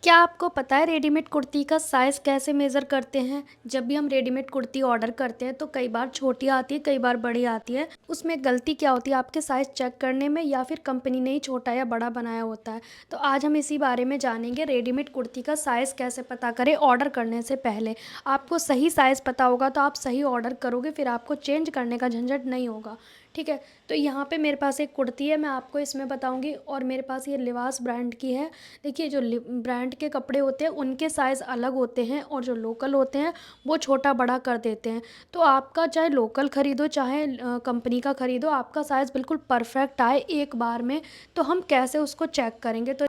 क्या आपको पता है रेडीमेड कुर्ती का साइज़ कैसे मेज़र करते हैं? जब भी हम रेडीमेड कुर्ती ऑर्डर करते हैं तो कई बार छोटी आती है, कई बार बड़ी आती है। उसमें गलती क्या होती है आपके साइज़ चेक करने में या फिर कंपनी ने ही छोटा या बड़ा बनाया होता है। तो आज हम इसी बारे में जानेंगे रेडीमेड कुर्ती का साइज़ कैसे पता करें ऑर्डर करने से पहले। आपको सही साइज़ पता होगा तो आप सही ऑर्डर करोगे, फिर आपको चेंज करने का झंझट नहीं होगा। ठीक है? तो यहाँ पे मेरे पास एक कुर्ती है, मैं आपको इसमें बताऊँगी और मेरे पास ये लिवास ब्रांड की है। देखिए जो ब्रांड के कपड़े होते हैं उनके साइज़ अलग होते हैं और जो लोकल होते हैं वो छोटा बड़ा कर देते हैं। तो आपका चाहे लोकल ख़रीदो चाहे कंपनी का ख़रीदो, आपका साइज़ बिल्कुल परफेक्ट आए एक बार में। तो हम कैसे उसको चेक करेंगे? तो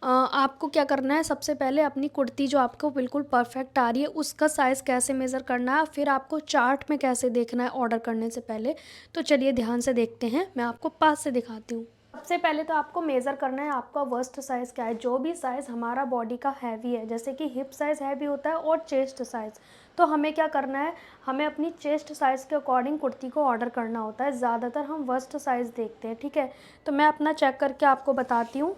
आपको क्या करना है, सबसे पहले अपनी कुर्ती जो आपको बिल्कुल परफेक्ट आ रही है उसका साइज़ कैसे मेज़र करना है, फिर आपको चार्ट में कैसे देखना है ऑर्डर करने से पहले। तो चलिए ध्यान से देखते हैं, मैं आपको पास से दिखाती हूँ। सबसे पहले तो आपको मेज़र करना है आपका वर्स्ट साइज़ क्या है। जो भी साइज़ हमारा बॉडी का हैवी है, जैसे कि हिप साइज़ हैवी होता है और चेस्ट साइज़, तो हमें क्या करना है, हमें अपनी चेस्ट साइज़ के अकॉर्डिंग कुर्ती को ऑर्डर करना होता है। ज़्यादातर हम वर्स्ट साइज़ देखते हैं, ठीक है। तो मैं अपना चेक करके आपको बताती हूँ।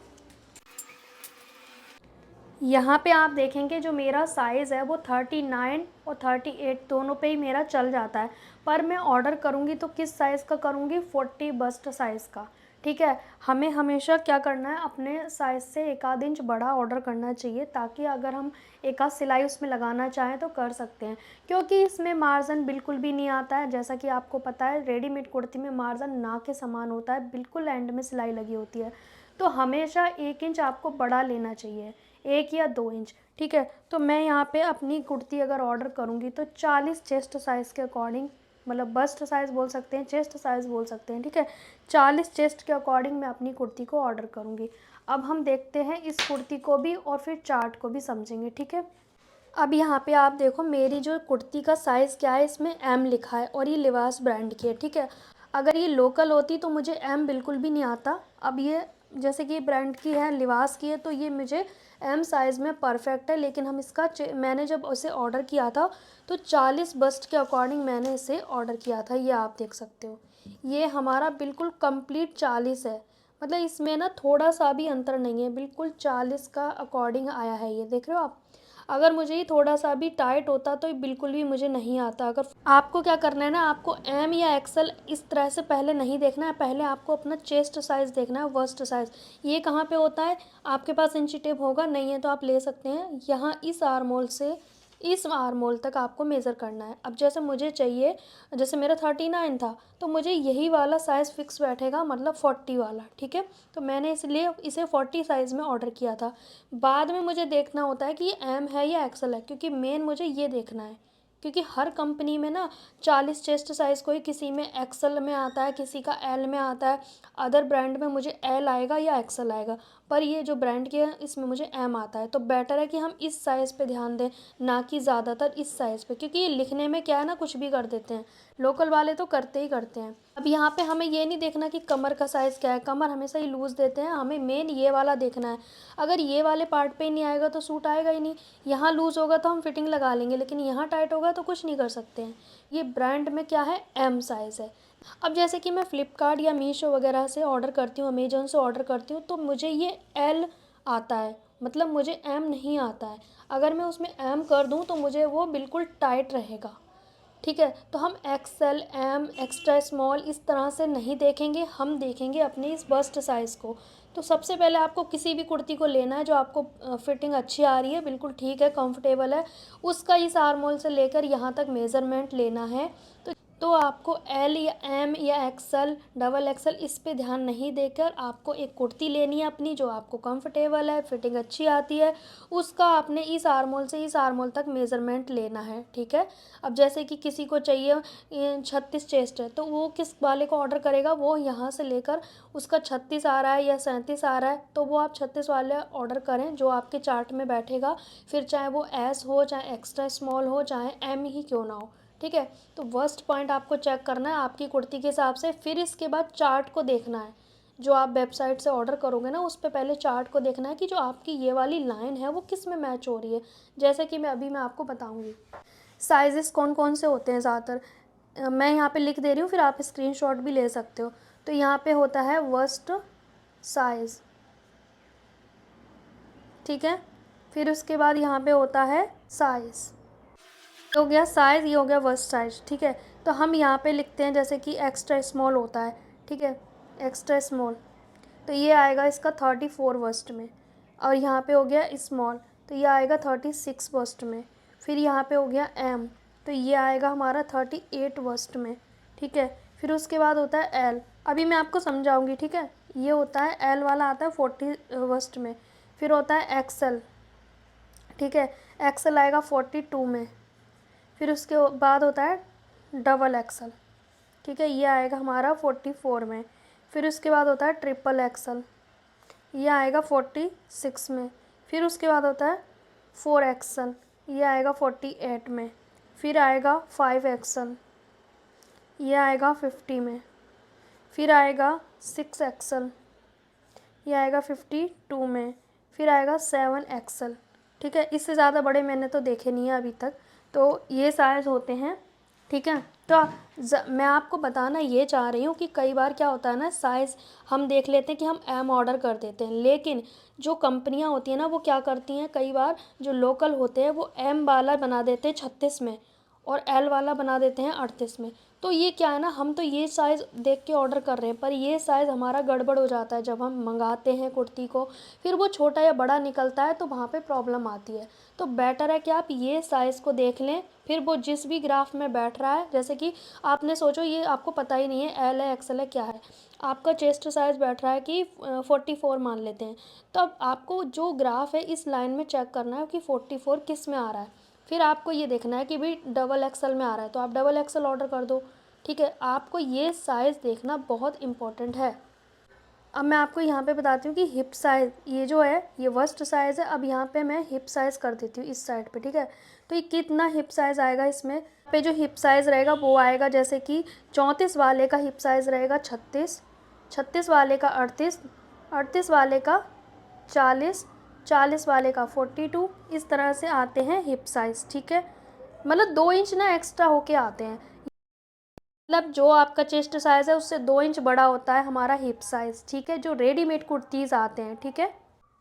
यहाँ पे आप देखेंगे जो मेरा साइज़ है वो 39 और 38 दोनों पे ही मेरा चल जाता है। पर मैं ऑर्डर करूँगी तो किस साइज़ का करूँगी, 40 बस्ट साइज़ का। ठीक है, हमें हमेशा क्या करना है, अपने साइज़ से एक आध इंच बड़ा ऑर्डर करना चाहिए, ताकि अगर हम एक आध सिलाई उसमें लगाना चाहें तो कर सकते हैं। क्योंकि इसमें मार्जिन बिल्कुल भी नहीं आता है। जैसा कि आपको पता है रेडीमेड कुर्ती में मार्जिन ना के समान होता है, बिल्कुल एंड में सिलाई लगी होती है। तो हमेशा 1 इंच आपको बड़ा लेना चाहिए, 1 या 2 इंच। ठीक है, तो मैं यहाँ पे अपनी कुर्ती अगर ऑर्डर करूँगी तो 40 चेस्ट साइज़ के अकॉर्डिंग, मतलब बस्ट साइज़ बोल सकते हैं, चेस्ट साइज़ बोल सकते हैं, ठीक है। 40 चेस्ट के अकॉर्डिंग मैं अपनी कुर्ती को ऑर्डर करूँगी। अब हम देखते हैं इस कुर्ती को भी और फिर चार्ट को भी समझेंगे, ठीक है। अब यहाँ पे आप देखो मेरी जो कुर्ती का साइज़ क्या है, इसमें एम लिखा है और ये लिवास ब्रांड की है, ठीक है। अगर ये लोकल होती तो मुझे एम बिल्कुल भी नहीं आता। अब ये जैसे कि ब्रांड की है, लिवास की है, तो ये मुझे एम साइज़ में परफेक्ट है। लेकिन हम इसका मैंने जब उसे ऑर्डर किया था तो 40 बस्ट के अकॉर्डिंग मैंने इसे ऑर्डर किया था। ये आप देख सकते हो, ये हमारा बिल्कुल कंप्लीट 40 है। मतलब इसमें ना थोड़ा सा भी अंतर नहीं है, बिल्कुल 40 का अकॉर्डिंग आया है, ये देख रहे हो आप। अगर मुझे ये थोड़ा सा भी टाइट होता तो ये बिल्कुल भी मुझे नहीं आता। अगर आपको क्या करना है ना, आपको एम या एक्सल इस तरह से पहले नहीं देखना है, पहले आपको अपना चेस्ट साइज़ देखना है, वर्स्ट साइज़। ये कहाँ पे होता है, आपके पास इंची टेप होगा, नहीं है तो आप ले सकते हैं। यहाँ इस आर्म होल से इस आर्म होल तक आपको मेज़र करना है। अब जैसे मुझे चाहिए, जैसे मेरा 39 था तो मुझे यही वाला साइज़ फिक्स बैठेगा, मतलब 40 वाला, ठीक है। तो मैंने इसलिए इसे 40 साइज़ में ऑर्डर किया था। बाद में मुझे देखना होता है कि ये एम है या एक्सल है, क्योंकि मेन मुझे ये देखना है। क्योंकि हर कंपनी में ना 40 चेस्ट साइज़ कोई किसी में एक्सल में आता है, किसी का एल में आता है। अदर ब्रांड में मुझे एल आएगा या एक्सल आएगा, पर ये जो ब्रांड के है इसमें मुझे एम आता है। तो बेटर है कि हम इस साइज़ पे ध्यान दें, ना कि ज़्यादातर इस साइज़ पे, क्योंकि ये लिखने में क्या है ना, कुछ भी कर देते हैं। लोकल वाले तो करते ही करते हैं। अब यहाँ पे हमें ये नहीं देखना कि कमर का साइज़ क्या है, कमर हमेशा ही लूज़ देते हैं, हमें मेन ये वाला देखना है। अगर ये वाले पार्ट पे नहीं आएगा तो सूट आएगा ही नहीं। यहाँ लूज़ होगा तो हम फिटिंग लगा लेंगे, लेकिन यहाँ टाइट होगा तो कुछ नहीं कर सकते हैं। ये ब्रांड में क्या है, एम साइज़ है। अब जैसे कि मैं फ़्लिपकार्ट या मीशो वगैरह से ऑर्डर करती हूँ, अमेज़न से ऑर्डर करती हूँ, तो मुझे ये एल आता है, मतलब मुझे एम नहीं आता है। अगर मैं उसमें एम कर दूँ तो मुझे वो बिल्कुल टाइट रहेगा, ठीक है। तो हम एक्सेल, एम, एक्स्ट्रा स्मॉल इस तरह से नहीं देखेंगे, हम देखेंगे अपने इस बस्ट साइज़ को। तो सबसे पहले आपको किसी भी कुर्ती को लेना है जो आपको फिटिंग अच्छी आ रही है, बिल्कुल ठीक है, कंफर्टेबल है, उसका इस आर्म होल से लेकर यहाँ तक मेज़रमेंट लेना है। तो आपको एल या एम या एक्सल, डबल एक्सल इस पे ध्यान नहीं देकर आपको एक कुर्ती लेनी है अपनी, जो आपको कंफर्टेबल है, फिटिंग अच्छी आती है, उसका आपने इस आर्म होल से इस आर्म होल तक मेज़रमेंट लेना है, ठीक है। अब जैसे कि किसी को चाहिए 36 चेस्ट है, तो वो किस वाले को ऑर्डर करेगा, वो यहाँ से लेकर उसका 36 आ रहा है या 37 आ रहा है, तो वो आप 36 वाले ऑर्डर करें जो आपके चार्ट में बैठेगा। फिर चाहे वो एस हो, चाहे एक्स्ट्रा स्मॉल हो, चाहे एम ही क्यों ना हो, ठीक है। तो वर्स्ट पॉइंट आपको चेक करना है आपकी कुर्ती के हिसाब से। फिर इसके बाद चार्ट को देखना है, जो आप वेबसाइट से ऑर्डर करोगे ना, उस पे पहले चार्ट को देखना है कि जो आपकी ये वाली लाइन है वो किस में मैच हो रही है। जैसे कि मैं आपको बताऊंगी साइजेस कौन कौन से होते हैं ज़्यादातर। मैं यहाँ पे लिख दे रही हूँ, फिर आप स्क्रीनशॉट भी ले सकते हो। तो यहाँ पे होता है वर्स्ट साइज़, ठीक है। फिर उसके बाद यहाँ पे होता है साइज़, हो गया साइज़, ये हो गया वर्स्ट साइज़, ठीक है। तो हम यहाँ पे लिखते हैं जैसे कि एक्स्ट्रा स्मॉल होता है, ठीक है, एक्स्ट्रा स्मॉल, तो ये आएगा इसका 34 वर्स्ट में। और यहाँ पे हो गया स्मॉल, तो ये आएगा 36 वर्स्ट में। फिर यहाँ पे हो गया एम, तो ये आएगा हमारा 38 वर्स्ट में, ठीक है। फिर उसके बाद होता है एल, अभी मैं आपको समझाऊंगी, ठीक है। ये होता है एल वाला आता है 40 वर्स्ट में। फिर होता है एक्सएल, ठीक है, एक्सएल आएगा 42 में। फिर उसके बाद होता है डबल एक्सएल, ठीक है, ये आएगा हमारा 44 में। फिर उसके बाद होता है ट्रिपल एक्सएल, ये आएगा 46 में। फिर उसके बाद होता है 4 एक्सएल, ये आएगा 48 में। फिर आएगा 5 एक्सएल, ये आएगा 50 में। फिर आएगा 6 एक्सएल, ये आएगा 52 में। फिर आएगा 7 एक्सएल, ठीक है। इससे ज़्यादा बड़े मैंने तो देखे नहीं है अभी तक। तो ये साइज़ होते हैं, ठीक है। तो मैं आपको बताना ये चाह रही हूँ कि कई बार क्या होता है ना, साइज़ हम देख लेते हैं कि हम एम ऑर्डर कर देते हैं, लेकिन जो कंपनियाँ होती हैं ना वो क्या करती हैं, कई बार जो लोकल होते हैं वो एम वाला बना देते हैं 36 में और एल वाला बना देते हैं 38 में। तो ये क्या है ना, हम तो ये साइज़ देख के ऑर्डर कर रहे हैं, पर ये साइज़ हमारा गड़बड़ हो जाता है जब हम मंगाते हैं कुर्ती को, फिर वो छोटा या बड़ा निकलता है तो वहाँ पे प्रॉब्लम आती है। तो बेटर है कि आप ये साइज़ को देख लें, फिर वो जिस भी ग्राफ में बैठ रहा है, जैसे कि आपने सोचो ये आपको पता ही नहीं है एल है एक्सएल है क्या है, आपका चेस्ट साइज़ बैठ रहा है कि 44 मान लेते हैं, तब आपको जो ग्राफ है इस लाइन में चेक करना है कि 44 किस में आ रहा है। फिर आपको ये देखना है कि भाई डबल एक्सएल में आ रहा है तो आप डबल एक्सएल ऑर्डर कर दो, ठीक है। आपको ये साइज़ देखना बहुत इम्पोर्टेंट है। अब मैं आपको यहाँ पे बताती हूँ कि हिप साइज़, ये जो है ये वर्स्ट साइज़ है। अब यहाँ पे मैं हिप साइज़ कर देती हूँ इस साइड पे, ठीक है। तो ये कितना हिप साइज़ आएगा इसमें पे, जो हिप साइज़ रहेगा वो आएगा जैसे कि 34 वाले का हिप साइज़ रहेगा 36, 36 वाले का 38, 38 वाले का 40, 40 वाले का 42, इस तरह से आते हैं हिप साइज़, ठीक है। मतलब 2 इंच ना एक्स्ट्रा होके आते हैं, मतलब जो आपका चेस्ट साइज़ है उससे 2 इंच बड़ा होता है हमारा हिप साइज़, ठीक है, जो रेडीमेड कुर्तीज़ आते हैं, ठीक है।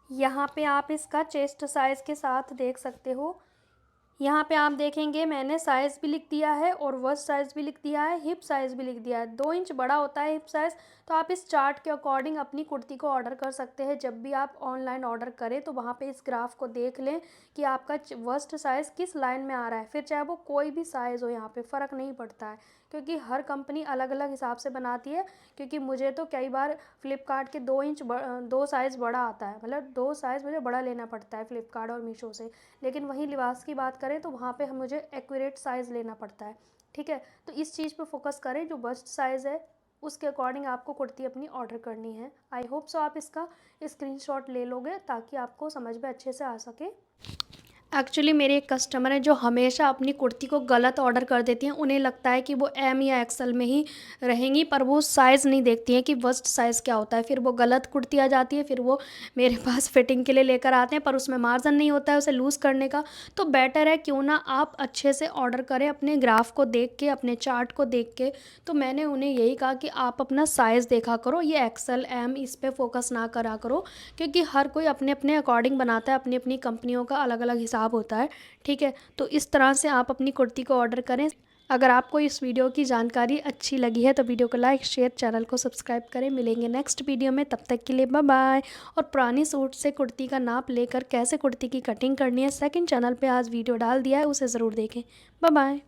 यहाँ पे आप इसका चेस्ट साइज़ के साथ देख सकते हो। यहाँ पे आप देखेंगे मैंने साइज़ भी लिख दिया है और वर्स्ट साइज़ भी लिख दिया है, हिप साइज़ भी लिख दिया है। 2 इंच बड़ा होता है हिप साइज़। तो आप इस चार्ट के अकॉर्डिंग अपनी कुर्ती को ऑर्डर कर सकते हैं। जब भी आप ऑनलाइन ऑर्डर करें तो वहाँ पे इस ग्राफ को देख लें कि आपका वर्स्ट साइज़ किस लाइन में आ रहा है। फिर चाहे वो कोई भी साइज़ हो, यहाँ पे फ़र्क नहीं पड़ता है, क्योंकि हर कंपनी अलग अलग हिसाब से बनाती है। क्योंकि मुझे तो कई बार फ़्लिपकार्ट के 2 इंच 2 साइज़ बड़ा आता है, मतलब 2 साइज़ मुझे बड़ा लेना पड़ता है फ़्लिपकार्ट और मीशो से। लेकिन वहीं लिबास की बात करें तो वहाँ पे हम मुझे एक्यूरेट साइज़ लेना पड़ता है, ठीक है। तो इस चीज़ पे फोकस करें, जो वर्स्ट साइज़ है उसके अकॉर्डिंग आपको कुर्ती अपनी ऑर्डर करनी है। आई होप सो आप इसका स्क्रीनशॉट ले लोगे ताकि आपको समझ में अच्छे से आ सके। एक्चुअली मेरे एक कस्टमर हैं जो हमेशा अपनी कुर्ती को गलत ऑर्डर कर देती हैं। उन्हें लगता है कि वो एम या एक्सएल में ही रहेंगी, पर वो साइज़ नहीं देखती हैं कि वर्स्ट साइज़ क्या होता है। फिर वो गलत कुर्ती आ जाती है, फिर वो मेरे पास फिटिंग के लिए लेकर आते हैं, पर उसमें मार्जिन नहीं होता है उसे लूज़ करने का। तो बेटर है क्यों ना आप अच्छे से ऑर्डर करें अपने ग्राफ को देख के, अपने चार्ट को देख के। तो मैंने उन्हें यही कहा कि आप अपना साइज़ देखा करो, ये एक्सएल एम इस पर फोकस ना करा करो, क्योंकि हर कोई अपने अपने अकॉर्डिंग बनाता है, अपनी अपनी कंपनियों का अलग अलग हिसाब होता है, ठीक है। तो इस तरह से आप अपनी कुर्ती को ऑर्डर करें। अगर आपको इस वीडियो की जानकारी अच्छी लगी है तो वीडियो को लाइक शेयर, चैनल को सब्सक्राइब करें। मिलेंगे नेक्स्ट वीडियो में, तब तक के लिए बाय बाय। और पुरानी सूट से कुर्ती का नाप लेकर कैसे कुर्ती की कटिंग करनी है, सेकंड चैनल पे आज वीडियो डाल दिया है, उसे ज़रूर देखें। Bye bye.